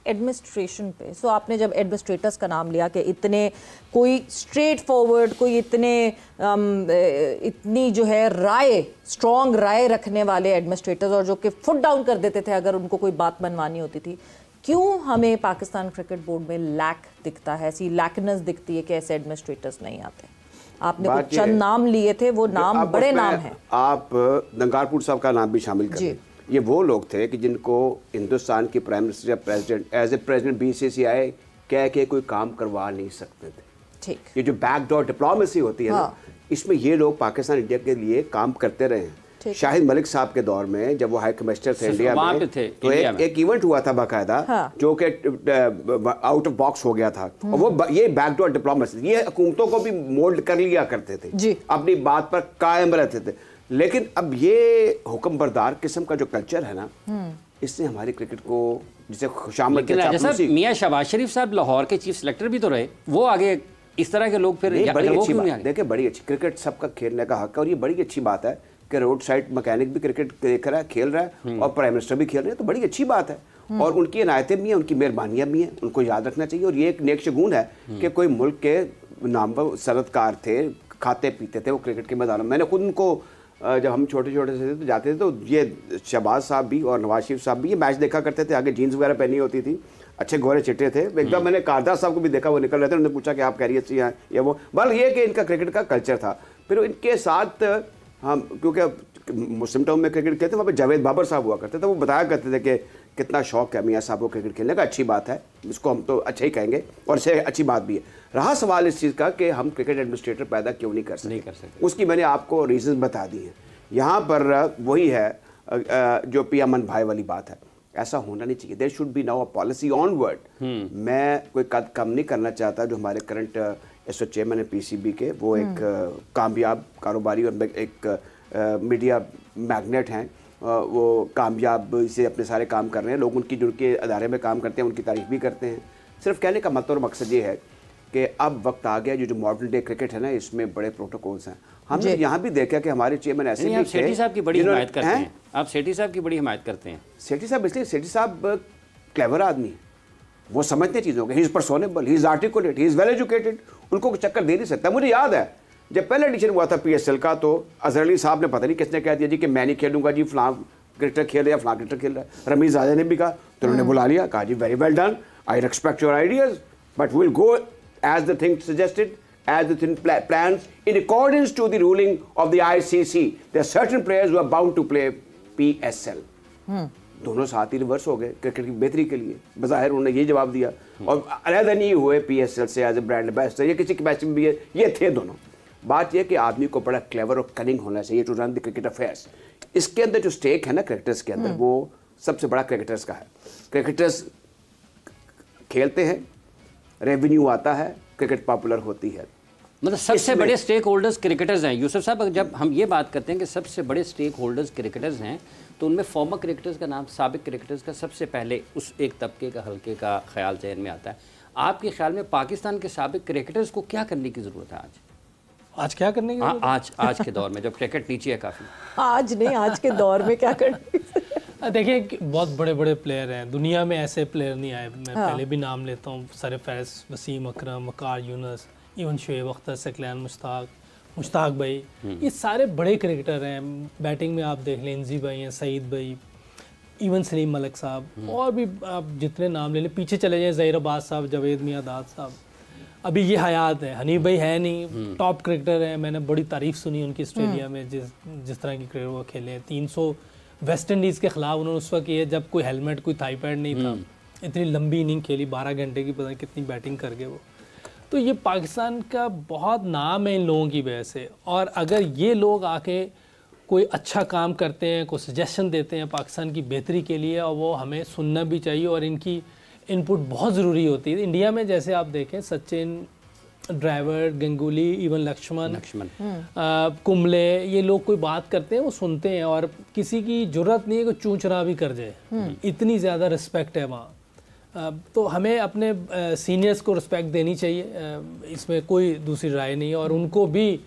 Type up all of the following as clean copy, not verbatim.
Administration पे, सो आपने जब एडमिनिस्ट्रेटर्स का नाम लिया कि इतने कोई स्ट्रेट फॉरवर्ड, कोई इतनी जो है स्ट्रॉन्ग राय रखने वाले एडमिनिस्ट्रेटर्स, और जो कि फुट डाउन कर देते थे अगर उनको कोई बात मनवानी होती थी, क्यों हमें पाकिस्तान क्रिकेट बोर्ड में लैक दिखता है, ऐसी लैकनेस दिखती है कि ऐसे एडमिनिस्ट्रेटर्स नहीं आते? आपने कुछ चंद नाम लिए थे, वो नाम बड़े नाम हैं। आप दंगारपुर साहब का नाम भी शामिल करें। ये वो लोग थे कि जिनको हिंदुस्तान की प्राइम मिनिस्टर या president as a president BCCI कह के कोई काम करवा नहीं सकते थे। ठीक। ये जो बैकडोर डिप्लोमेसी होती है ना, इसमें ये लोग पाकिस्तान इंडिया के लिए काम करते रहे हैं। शाहिद मलिक साहब के दौर में जब वो हाई कमिश्नर थे इंडिया में, तो एक इवेंट हुआ था बाकायदा, जो कि आउट ऑफ बॉक्स हो गया था, और वो ये बैकडोर डिप्लोमेसी, ये हुकूमतों को भी मोल्ड कर लिया करते थे, अपनी बात पर कायम रहते थे। लेकिन अब ये हुक्म बरदार किस्म का जो कल्चर है ना, इससे हमारी क्रिकेट को जिसे खुशामद मियां शहबाज शरीफ साहब लाहौर के चीफ सेलेक्टर भी तो रहे, वो आगे इस तरह के लोग फिर बड़ी अच्छी बात। देखिए बड़ी अच्छी, क्रिकेट सबका खेलने का हक है, और ये बड़ी अच्छी बात है कि रोड साइड मैकेनिक भी क्रिकेट देख रहा है, खेल रहा है, और प्राइम मिनिस्टर भी खेल रहे हैं, तो बड़ी अच्छी बात है। और उनकी इनायतें भी हैं, उनकी मेहरबानियां भी हैं, उनको याद रखना चाहिए। और ये एक नेक शगुन है कि कोई मुल्क के नाम पर सनतकार थे, खाते पीते थे वो क्रिकेट के मैदानों में। मैंने खुद उनको जब हम छोटे छोटे से तो जाते थे, तो ये शहबाज साहब भी और नवाज शरीफ साहब भी ये मैच देखा करते थे, आगे जीन्स वगैरह पहनी होती थी, अच्छे गोरे चिट्टे थे। एकदम मैंने कारदार साहब को भी देखा, वो निकल रहे थे, उन्होंने पूछा कि आप खैरियत से हैं या वो, बल ये कि इनका क्रिकेट का कल्चर था। फिर इनके साथ हम, क्योंकि मुस्लिम टाउन में क्रिकेट खेलते, वहाँ पे जावेद बाबर साहब हुआ करते थे, वो बताया करते थे कि कितना शौक है मियाँ साहब को क्रिकेट खेलने का। अच्छी बात है, इसको हम तो अच्छा ही कहेंगे, और इसे अच्छी बात भी है। रहा सवाल इस चीज़ का कि हम क्रिकेट एडमिनिस्ट्रेटर पैदा क्यों नहीं कर सकते, उसकी मैंने आपको रीज़न बता दी है। यहाँ पर वही है जो पिया मन भाई वाली बात है, ऐसा होना नहीं चाहिए। There should be now a policy onward. मैं कोई कद कम नहीं करना चाहता जो हमारे करंट एसओ चेयरमैन है PCB के, वो एक कामयाब कारोबारी और एक मीडिया मैग्नेट हैं, वो कामयाब से अपने सारे काम कर रहे हैं। लोग उनकी जुड़के अदारे में काम करते हैं, उनकी तारीफ भी करते हैं। सिर्फ कहने का मतलब और मकसद ये है कि अब वक्त आ गया, जो मॉडर्न डे क्रिकेट है ना, इसमें बड़े प्रोटोकॉल्स हैं। हमने यहाँ भी देखा कि हमारे चेयरमैन ऐसे भी थे। सेठी साहब की बड़ी हिमायत करते हैं आप, सेठी साहब की बड़ी हिमायत करते हैं। सेठी साहब इसलिए, सेठी साहब क्लेवर आदमी है, वो समझते चीज़ों को, he is personable, he is articulate, he is well educated, उनको चक्कर दे नहीं सकता। मुझे याद है जब पहला एडिशन हुआ था PSL का, तो अजहर अली साहब ने पता नहीं किसने कह दिया जी कि मैं नहीं खेलूंगा जी, फलां क्रिकेटर खेल रहा है, फलां क्रिकेटर खेल रहा है। रमीज आजा ने भी कहा, तो उन्होंने बुला लिया, कहा जी very well done, I respect your ideas, but will go as the thing suggested, as the thing plans, in accordance to the ruling of the ICC. There are certain players who are bound to play PSL. दोनों साथ ही reverse हो गए cricket की बेहतरी के लिए। बज़ाहिर उन्होंने ये जवाब दिया, और अलहदा नहीं हुए PSL से एज ए ब्रांड एम्बेसडर, ये किसी कैपेसिटी में भी है, ये थे दोनों। बात यह कि आदमी को बड़ा क्लेवर और कनिंग होना चाहिए to run the cricket affairs. इसके अंदर जो स्टेक है ना क्रिकेटर्स के अंदर, वो सबसे बड़ा क्रिकेटर्स का है। क्रिकेटर्स खेलते हैं, रेवेन्यू आता है, क्रिकेट पॉपुलर होती है। मतलब सबसे बड़े स्टेक होल्डर्स क्रिकेटर्स हैं। यूसुफ साहब, जब हम ये बात करते हैं कि सबसे बड़े स्टेक होल्डर्स क्रिकेटर्स हैं, तो उनमें फॉर्मर क्रिकेटर्स का नाम, साबिक क्रिकेटर्स का सबसे पहले उस एक तबके का हल्के का ख्याल जहन में आता है। आपके ख्याल में पाकिस्तान के साबिक क्रिकेटर्स को क्या करने की ज़रूरत है आज क्या करने की आज के दौर में जब क्रिकेट नीचे है काफ़ी? आज के दौर में क्या करने? देखिए बहुत बड़े बड़े प्लेयर हैं दुनिया में, ऐसे प्लेयर नहीं आए। मैं पहले भी नाम लेता हूँ, सरफैज़, वसीम अकरम, वकार यूनुस, इवन शुएब अख्तर, सकलैन मुश्ताक भाई, ये सारे बड़े क्रिकेटर हैं। बैटिंग में आप देख लें, इंजी भाई हैं, सईद भाई, इवन सलीम मलिक साहब, और भी आप जितने नाम ले लें, पीछे चले जाएँ, ज़हीर अब्बास साहब, जावेद मियादाद साहब, अभी ये हयात है, हनीफ भाई है नहीं, टॉप क्रिकेटर हैं। मैंने बड़ी तारीफ़ सुनी उनकी ऑस्ट्रेलिया में, जिस तरह की क्रिकेट वो खेले। 300 वेस्ट इंडीज़ के ख़िलाफ़ उन्होंने उस वक्त किए जब कोई हेलमेट, कोई थाई पैड नहीं था। इतनी लंबी इनिंग खेली, 12 घंटे की, पता नहीं कितनी बैटिंग कर गए वो। तो ये पाकिस्तान का बहुत नाम है इन लोगों की वजह से। और अगर ये लोग आके कोई अच्छा काम करते हैं, कोई सजेशन देते हैं पाकिस्तान की बेहतरी के लिए, और वो हमें सुनना भी चाहिए, और इनकी इनपुट बहुत ज़रूरी होती है। इंडिया में जैसे आप देखें, सचिन, ड्राइवर, गंगुली, इवन लक्ष्मण, कुंबले, ये लोग कोई बात करते हैं वो सुनते हैं, और किसी की ज़रूरत नहीं है कि चूं चुरा भी कर जाए। इतनी ज़्यादा रिस्पेक्ट है वहाँ। तो हमें अपने सीनियर्स को रिस्पेक्ट देनी चाहिए, इसमें कोई दूसरी राय नहीं है। और उनको भी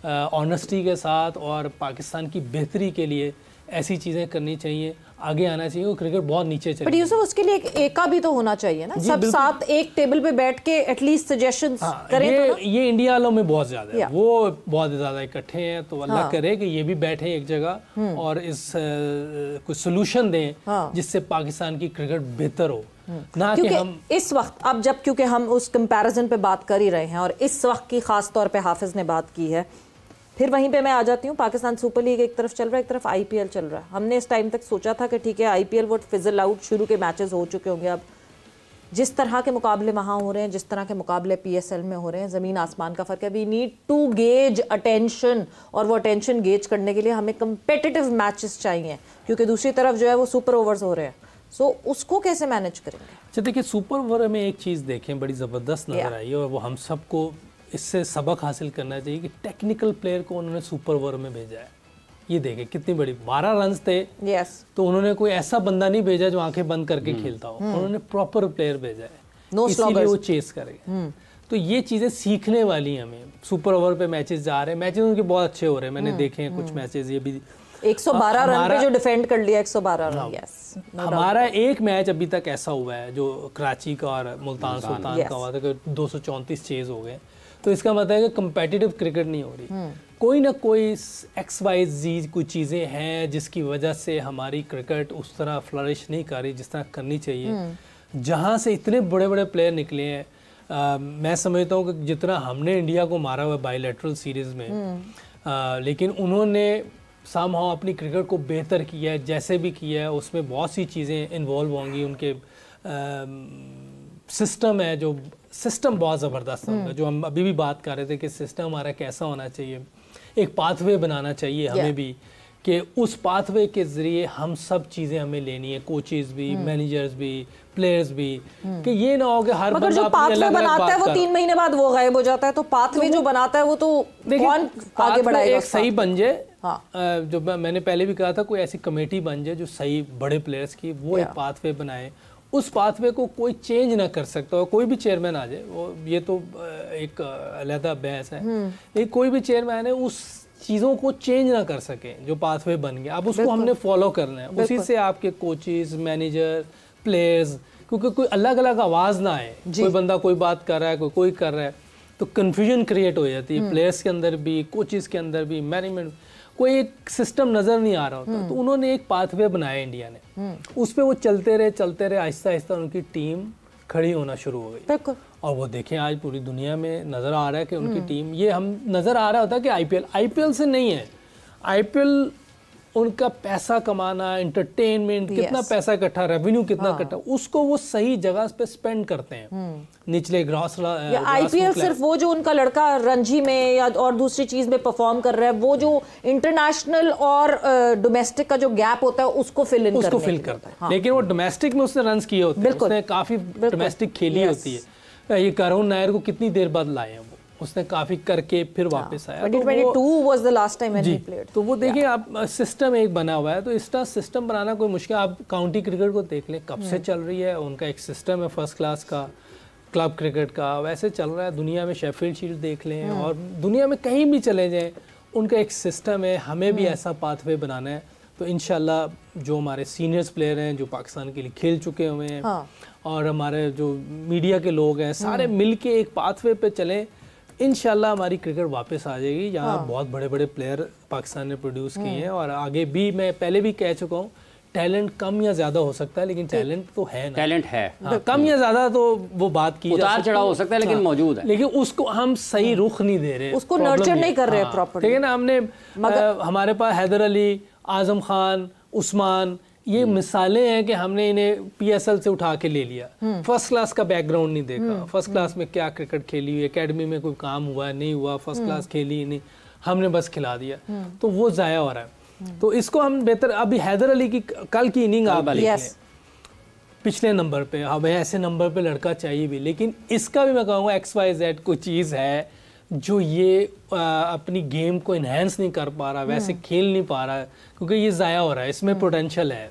ऑनेस्टी के साथ और पाकिस्तान की बेहतरी के लिए ऐसी चीज़ें करनी चाहिए। आगे आना चाहिए, वो क्रिकेट बहुत नीचे चली। बट यूसुफ उसके लिए एक एका भी तो होना चाहिए ना, सब साथ एक टेबल पे बैठ के एटलीस्ट सजेशंस करें। ये इंडिया वालों में बहुत ज्यादा है, वो बहुत ज्यादा इकट्ठे हैं, तो अल्लाह करे कि ये भी बैठे एक जगह और इस कुछ सोल्यूशन दें जिससे पाकिस्तान की क्रिकेट बेहतर हो। ना कि हम इस वक्त अब जब क्योंकि हम उस कंपैरिजन पे बात कर ही रहे हैं और इस वक्त की खास तौर पे हाफिज ने बात की है, फिर वहीं पे मैं आ जाती हूँ। पाकिस्तान सुपर लीग एक तरफ चल रहा है, एक तरफ आईपीएल चल रहा है। हमने इस टाइम तक सोचा था कि ठीक है आईपीएल वो फिजल आउट, शुरू के मैचेस हो चुके होंगे, अब जिस तरह के मुकाबले वहाँ हो रहे हैं, जिस तरह के मुकाबले पीएसएल में हो रहे हैं, ज़मीन आसमान का फ़र्क है। We need to gauge attention, और वो अटेंशन गेज करने के लिए हमें कंपेटिटिव मैचेस चाहिए, क्योंकि दूसरी तरफ जो है वो सुपर ओवर्स हो रहे हैं। सो उसको कैसे मैनेज करेंगे? अच्छा देखिए, सुपर ओवर में एक चीज़ देखें बड़ी ज़बरदस्त नज़र आई है और वो हम सबको इससे सबक हासिल करना चाहिए कि टेक्निकल प्लेयर को उन्होंने सुपर ओवर में भेजा है। ये देखें कितनी बड़ी 12 रन थे, तो उन्होंने कोई ऐसा बंदा नहीं भेजा जो आंखें बंद करके खेलता हो, उन्होंने प्रॉपर प्लेयर भेजा है, इसीलिए वो चेस करेगा। तो ये चीज़ें सीखने वाली हैं हमें। सुपर ओवर पे मैचेस जा रहे हैं, मैचेस उनके बहुत अच्छे हो रहे हैं, मैंने देखे हैं कुछ मैचेस। ये भी 112 रन पे जो डिफेंड कर लिया, 112 रन। यस, हमारा एक मैच अभी तक ऐसा हुआ है जो कराची का और मुल्तान सुल्तान का हुआ था कि 234 चेज हो गए। तो इसका मतलब है कि कंपेटिटिव क्रिकेट नहीं हो रही। कोई ना कोई XYZ कुछ चीज़ें हैं जिसकी वजह से हमारी क्रिकेट उस तरह फ्लरिश नहीं कर रही जिस तरह करनी चाहिए। जहाँ से इतने बड़े बड़े प्लेयर निकले हैं, मैं समझता हूँ कि जितना हमने इंडिया को मारा हुआ बायलैटरल सीरीज़ में, लेकिन उन्होंने समहाउ अपनी क्रिकेट को बेहतर किया है। जैसे भी किया है उसमें बहुत सी चीज़ें इन्वॉल्व होंगी। उनके सिस्टम है, जो सिस्टम बहुत ज़बरदस्त होगा, जो हम अभी भी बात कर रहे थे कि सिस्टम हमारा कैसा होना चाहिए। एक पाथवे बनाना चाहिए हमें भी, कि उस पाथवे के ज़रिए हम सब चीज़ें हमें लेनी है, कोचेस भी, मैनेजर्स भी, प्लेयर्स भी, कि ये ना हो कि हर बंदा जो पाथवे बनाता है वो 3 महीने बाद वो गायब हो जाता है। तो पाथवे जो बनाता है वो तो कौन आगे बढ़ाएगा? एक सही बन जाए, जो मैंने पहले भी कहा था, कोई ऐसी कमेटी बन जाए जो सही बड़े प्लेयर्स की, वो एक पाथवे बनाए। उस पाथवे को कोई चेंज ना कर सकता हो, कोई भी चेयरमैन आ जाए, वो ये तो एक अलग बहस है, लेकिन कोई भी चेयरमैन है उस चीज़ों को चेंज ना कर सके जो पाथवे बन गया। अब उसको हमने फॉलो करना है, उसी से आपके कोचेस, मैनेजर, प्लेयर्स, क्योंकि कोई अलग अलग आवाज़ ना आए, कोई बंदा कोई बात कर रहा है, कोई कर रहा है, तो कन्फ्यूजन क्रिएट हो जाती है प्लेयर्स के अंदर भी, कोचेस के अंदर भी, मैनेजमेंट, कोई एक सिस्टम नज़र नहीं आ रहा होता। तो उन्होंने एक पाथवे बनाया इंडिया ने, उस पर वो चलते रहे, आहिस्ता आहिस्ता उनकी टीम खड़ी होना शुरू हो गई। और वो देखें आज पूरी दुनिया में नज़र आ रहा है कि उनकी टीम, ये हम नज़र आ रहा होता है कि आईपीएल से नहीं है। आईपीएल उनका पैसा कमाना, एंटरटेनमेंट, कितना पैसा इकट्ठा, रेवेन्यू कितना इकट्ठा, उसको वो सही जगह पे स्पेंड करते हैं, निचले ग्रास। आईपीएल सिर्फ वो जो उनका लड़का रणजी में या और दूसरी चीज में परफॉर्म कर रहा है, वो जो इंटरनेशनल और डोमेस्टिक का जो गैप होता है उसको फिल करता है। लेकिन वो डोमेस्टिक में उसने रन्स किए होते हैं, उसने काफी डोमेस्टिक खेली होती है। ये करुण नायर को कितनी देर बाद लाए हैं, उसने काफ़ी करके फिर वापस आया। 2022 was the last time when he played। तो वो देखिए आप सिस्टम एक बना हुआ है, तो इस तरह सिस्टम बनाना कोई मुश्किल। आप काउंटी क्रिकेट को देख लें, कब से चल रही है, उनका एक सिस्टम है फर्स्ट क्लास का, क्लब क्रिकेट का वैसे चल रहा है। दुनिया में शेफील्ड शील्ड देख लें और दुनिया में कहीं भी चले जाएँ, उनका एक सिस्टम है। हमें भी ऐसा पाथवे बनाना है। तो इंशाल्लाह जो हमारे सीनियर्स प्लेयर हैं, जो पाकिस्तान के लिए खेल चुके हुए हैं, और हमारे जो मीडिया के लोग हैं, सारे मिल के एक पाथवे पे चलें, इंशाल्लाह हमारी क्रिकेट वापस आ जाएगी। यहाँ बहुत बड़े बड़े प्लेयर पाकिस्तान ने प्रोड्यूस किए हैं, और आगे भी मैं पहले भी कह चुका हूँ, टैलेंट कम या ज़्यादा हो सकता है, लेकिन टैलेंट तो है ना। टैलेंट है, कम या ज़्यादा तो वो बात की, उतार चढ़ाव हो सकता है, लेकिन मौजूद है। लेकिन उसको हम सही रुख नहीं दे रहे, उसको नर्चर नहीं कर रहे प्रॉपर। ठीक है ना। हमने हमारे पास हैदर अली, आजम खान, उस्मान, ये मिसालें हैं कि हमने इन्हें पीएसएल से उठा के ले लिया। फर्स्ट क्लास का बैकग्राउंड नहीं देखा, फर्स्ट क्लास में क्या क्रिकेट खेली हुई, एकेडमी में कोई काम हुआ नहीं हुआ, फर्स्ट क्लास खेली नहीं, हमने बस खिला दिया, तो वो ज़ाया हो रहा है। तो इसको हम बेहतर, अभी हैदर अली की कल की इनिंग आप देखिए, पिछले नंबर पे, हमें ऐसे नंबर पे लड़का चाहिए भी, लेकिन इसका भी मैं कहूँगा XYZ कोई चीज़ है जो ये अपनी गेम को इन्हेंस नहीं कर पा रहा, वैसे खेल नहीं पा रहा है, क्योंकि ये ज़ाया हो रहा है, इसमें पोटेंशियल है।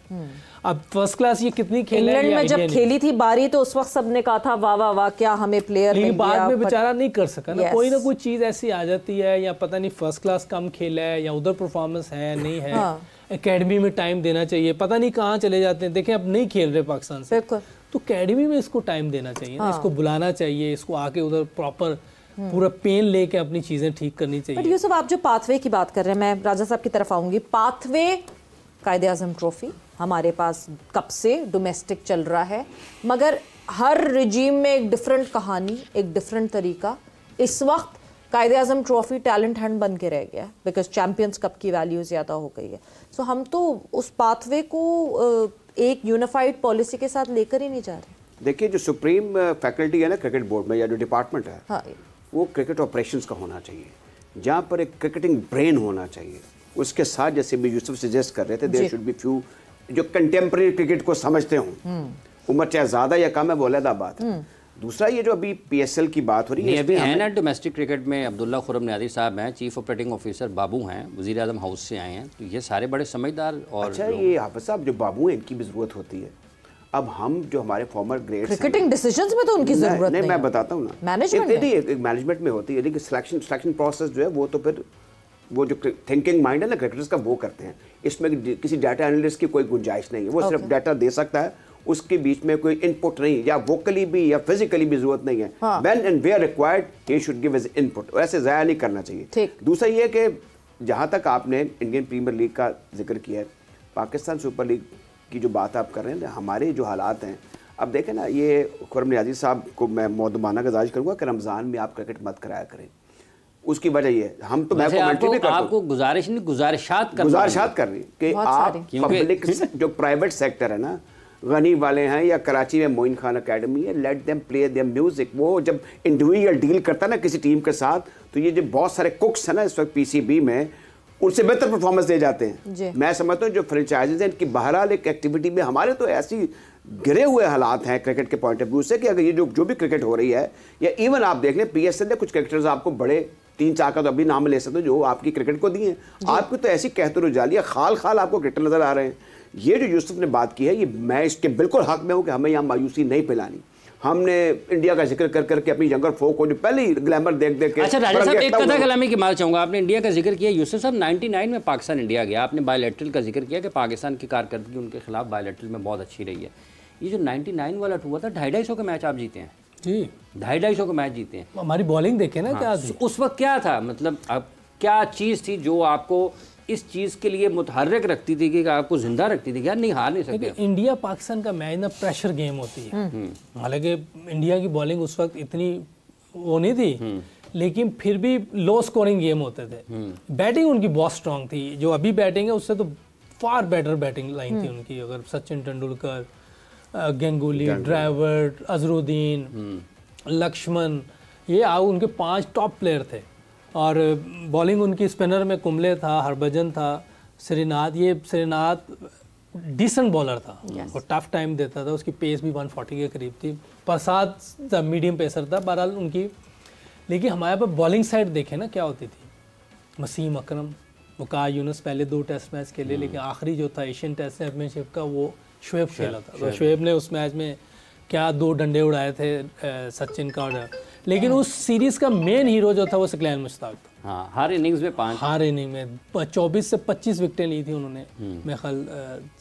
अब फर्स्ट क्लास ये कितनी खेल है, इंग्लैंड में जब खेली थी बारी, तो उस वक्त सबने कहा था वाह वाह वाह क्या हमें प्लेयर मिल गया, बाद में बेचारा नहीं कर सका ना। कोई ना कोई चीज़ ऐसी आ जाती है, या पता नहीं फर्स्ट क्लास कम खेला है, या उधर परफॉर्मेंस है नहीं है, एकेडमी में टाइम देना चाहिए, पता नहीं कहाँ चले जाते हैं। देखें अब नहीं खेल रहे पाकिस्तान से, तो एकेडमी में इसको टाइम देना चाहिए ना, इसको बुलाना चाहिए, इसको आके उधर प्रॉपर पूरा पेन लेके अपनी चीज़ें ठीक करनी चाहिए। बट यूसुफ, आप जो पाथवे की बात कर रहे हैं, मैं राजा साहब की तरफ आऊँगी। पाथवे कायदे आज़म ट्रॉफी हमारे पास कब से डोमेस्टिक चल रहा है, मगर हर रिजीम में एक डिफरेंट कहानी, एक डिफरेंट तरीका। इस वक्त कायदे आज़म ट्रॉफी टैलेंट हंट बन के रह गया बिकॉज चैम्पियंस कप की वैल्यू ज़्यादा हो गई है। सो हम तो उस पाथवे को एक यूनिफाइड पॉलिसी के साथ लेकर ही नहीं जा रहे। देखिए, जो सुप्रीम फैकल्टी है ना क्रिकेट बोर्ड में, या जो डिपार्टमेंट है, हाँ, वो क्रिकेट ऑपरेशंस का होना चाहिए, जहाँ पर एक क्रिकेटिंग ब्रेन होना चाहिए। उसके साथ जैसे भी यूसुफ सजेस्ट कर रहे थे, देयर शुड बी फ्यू जो कंटेम्प्रेरी क्रिकेट को समझते हों। उम्र चाहे ज़्यादा या कम है, वो अलग बात है। दूसरा, ये जो अभी PSL की बात हो रही है, अभी है ना डोमेस्टिक क्रिकेट में अब्दुल्ला खुरम न्यादी साहब हैं, चीफ ऑपरेटिंग ऑफिसर बाबू हैं, वज़ीर आज़म हाउस से आए हैं, तो ये सारे बड़े समझदार। और अच्छा, ये हाफिज़ साहब जो बाबू हैं, इनकी भी ज़रूरत होती है। अब हम जो हमारे फॉर्मर ग्रेड्स क्रिकेटिंग डिसीजंस में तो उनकी ज़रूरत नहीं, मैं बताता हूँ ना, मैनेजमेंट में होती है, लेकिन सिलेक्शन प्रोसेस जो है वो तो फिर वो जो थिंकिंग माइंड है ना क्रिकेटर्स का, वो करते हैं। इसमें किसी डाटा एनालिस्ट की कोई गुंजाइश नहीं है, वो सिर्फ डाटा दे सकता है, उसके बीच में कोई इनपुट नहीं, या वोकली भी या फिजिकली भी जरूरत नहीं है। When and where required he should give his input, वैसे ज़ाया नहीं करना चाहिए। दूसरा ये कि जहाँ तक आपने इंडियन प्रीमियर लीग का जिक्र किया है, पाकिस्तान सुपर लीग की जो बात आप कर रहे हैं, हमारे जो हालात हैं, अब देखें ना, ये खुरम न्याजी साहब को मैं मौदमाना गुजारिश करूँगा कि रमज़ान में आप क्रिकेट मत कराया करें। उसकी वजह ये है, हम तो मैं कमेंट्री भी करता हूं, आपको गुजारिशात कर रही कि आप पब्लिक जो प्राइवेट सेक्टर है ना, गनी वाले हैं या कराची में मोइन खान अकेडमी है, let them play them music. वो जब इंडिविजुअल डील करता है ना किसी टीम के साथ, तो ये जो बहुत सारे कुक्स हैं ना इस वक्त PCB में, उनसे बेहतर परफॉर्मेंस दे जाते हैं। मैं समझता हूँ जो फ्रेंचाइजीज हैं, इनकी बहरहाल एक एक्टिविटी में, हमारे तो ऐसी गिरे हुए हालात हैं क्रिकेट के पॉइंट ऑफ व्यू से कि अगर ये जो भी क्रिकेट हो रही है, या इवन आप देख लें PSL ने कुछ क्रिकेटर्स आपको बड़े 3-4 का तो अभी नाम ले सकते हो जो आपकी क्रिकेट को दिए हैं। आपकी तो ऐसी कहते रुझाली है, खाल खाल आपको क्रिकेटर नजर आ रहे हैं। ये जो यूसुफ ने बात की है, ये मैं इसके बिल्कुल हक में हूँ कि हमें यहाँ मायूसी नहीं फैलानी। हमने इंडिया का जिक्र कर करके अपनी यंगर फोक को जो पहले ही ग्लैमर देख देख के। अच्छा राजा साहब, एक कथा कलामी की बात चाहूँगा, आपने इंडिया का जिक्र किया। यूसुफ साहब 99 में पाकिस्तान इंडिया गया, आपने बायलैटरल का जिक्र किया कि पाकिस्तान की कारकर्दगी उनके खिलाफ बायलैटरल में बहुत अच्छी रही है। ये जो 99 वाला हुआ था, 250 का मैच आप जीते हैं जी, 250 का मैच जीते हैं। हमारी बॉलिंग देखे ना, क्या थी उस वक्त, क्या था, मतलब अब क्या चीज़ थी जो आपको इस चीज़ के लिए मुतहर्रिक रखती थी कि आपको जिंदा रखती थी कि यार नहीं हार नहीं सकते? इंडिया पाकिस्तान का मैच ना प्रेशर गेम होती है। हालांकि इंडिया की बॉलिंग उस वक्त इतनी वो नहीं थी, लेकिन फिर भी लो स्कोरिंग गेम होते थे। बैटिंग उनकी बहुत स्ट्रांग थी, जो अभी बैटिंग है उससे तो फार बेटर बैटिंग लाइन थी उनकी। अगर सचिन तेंदुलकर, गंगुली, ड्राविड, अजरुद्दीन, लक्ष्मण, ये उनके 5 टॉप प्लेयर थे। और बॉलिंग उनकी स्पिनर में कुंबले था, हरभजन था, श्रीनाथ। ये श्रीनाथ डिसेंट बॉलर था और टफ टाइम देता था, उसकी पेस भी 140 के करीब थी। प्रसाद मीडियम पेसर था बहरहाल उनकी। लेकिन हमारे पास बॉलिंग साइड देखें ना क्या होती थी। वसीम अकरम, वकार यूनुस पहले 2 टेस्ट मैच खेले, लेकिन आखिरी जो था एशियन टेस्ट चैंपियनशिप का, वो शुएब खेला था। तो शुएब ने उस मैच में क्या 2 डंडे उड़ाए थे सचिन का। लेकिन उस सीरीज का मेन हीरो जो था वो सकलैन मुश्ताक था। हाँ, हर इनिंग्स में 5, हर इनिंग में 24 से 25 विकेटें ली थी उन्होंने मेरे ख्याल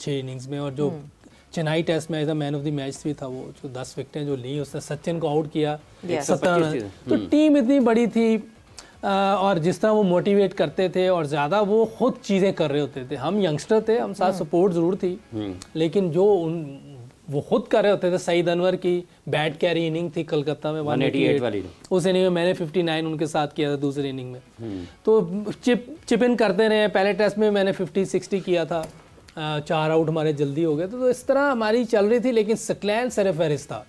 6 इनिंग्स में। और जो चेन्नई टेस्ट मैच था, मैन ऑफ द मैच भी था वो, जो 10 विकेटें जो ली, उसने सचिन को आउट किया 17 रन। तो टीम इतनी बड़ी थी, और जिस तरह वो मोटिवेट करते थे, और ज़्यादा वो खुद चीज़ें कर रहे होते थे। हम यंगस्टर थे, हम साथ सपोर्ट ज़रूर थी, लेकिन जो वो खुद कर रहे होते थे। सईद अनवर की बैट कैरी इनिंग थी कलकत्ता में 188 वाली, उस इनिंग में मैंने 59 उनके साथ किया था दूसरी इनिंग में। तो चिप इन करते रहे। पहले टेस्ट में मैंने 50-60 किया था, 4 आउट हमारे जल्दी हो गए। तो इस तरह हमारी चल रही थी। लेकिन सकलैन सरफहरिस्त था।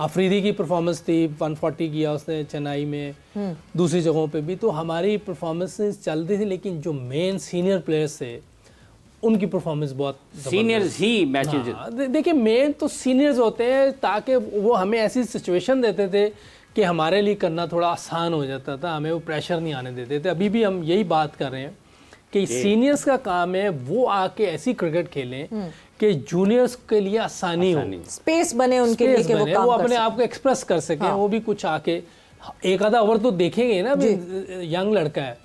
अफरीदी की परफॉर्मेंस थी, 140 किया उसने चेन्नई में, दूसरी जगहों पे भी। तो हमारी परफॉर्मेंसेस चल रही थी, लेकिन जो मेन सीनियर प्लेयर्स थे उनकी परफॉर्मेंस बहुत सीनियर्स ही मैचेस। देखिए, मेन तो सीनियर्स होते हैं, ताकि वो हमें ऐसी सिचुएशन देते थे कि हमारे लिए करना थोड़ा आसान हो जाता था, हमें वो प्रेशर नहीं आने देते थे। अभी भी हम यही बात कर रहे हैं कि सीनियर्स का काम है वो आके ऐसी क्रिकेट खेलें कि जूनियर्स के लिए आसानी हो, स्पेस बने उनके लिए कि वो अपने आप को एक्सप्रेस कर सकें। वो भी कुछ आके एक आधा ओवर तो देखेंगे ना, यंग लड़का है,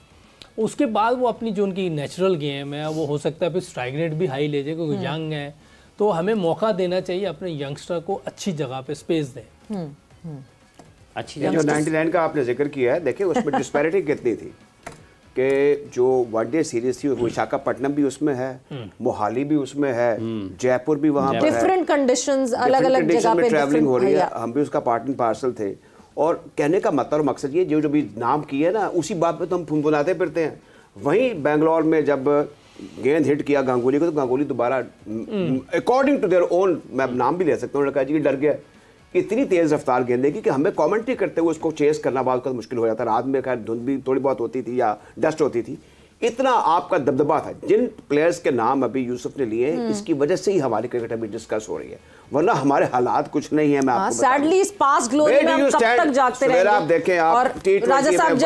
उसके बाद वो अपनी जो उनकी नेचुरल गेम है वो हो सकता है फिर स्ट्राइक रेट भी हाई ले जाए क्योंकि यंग है, तो हमें मौका देना चाहिए अपने यंगस्टर को, अच्छी जगह पे स्पेस दें। अच्छी जो 99 का आपने जिक्र किया है, देखिए उसमें डिस्पैरिटी कितनी थी कि जो वनडे सीरीज थी विशाखापट्टनम भी उसमें है, मोहाली भी उसमें है, जयपुर भी वहाँ पर है, डिफरेंट कंडीशंस, अलग-अलग जगह पे ट्रैवलिंग हो रही है, हम भी उसका पार्ट एंड पार्सल थे। और कहने का मतलब मकसद ये जो भी नाम किए ना उसी बात पे तो हम फुनफुनाते फिरते हैं। वहीं बेंगलोर में जब गेंद हिट किया गांगुली को, तो गांगुली दोबारा अकॉर्डिंग टू देयर ओन, मैं नाम भी ले सकता हूँ, उन्होंने कहा जी डर गया, इतनी तेज रफ्तार गेंदे की कि हमें कमेंट्री करते हुए उसको चेस करना बहुत का मुश्किल हो जाता। रात में खैर धुंध भी थोड़ी बहुत होती थी या डस्ट होती थी, इतना आपका दबदबा था। जिन प्लेयर्स के नाम अभी यूसुफ ने लिए इसकी वजह से ही हमारी क्रिकेट अभी डिस्कस हो रही है, वरना हमारे हालात कुछ नहीं है। मैं आपको सैडली इस पास्ट ग्लोरी में हम कब तक जागते रहेंगे। आप देखें, आप और राजा साहब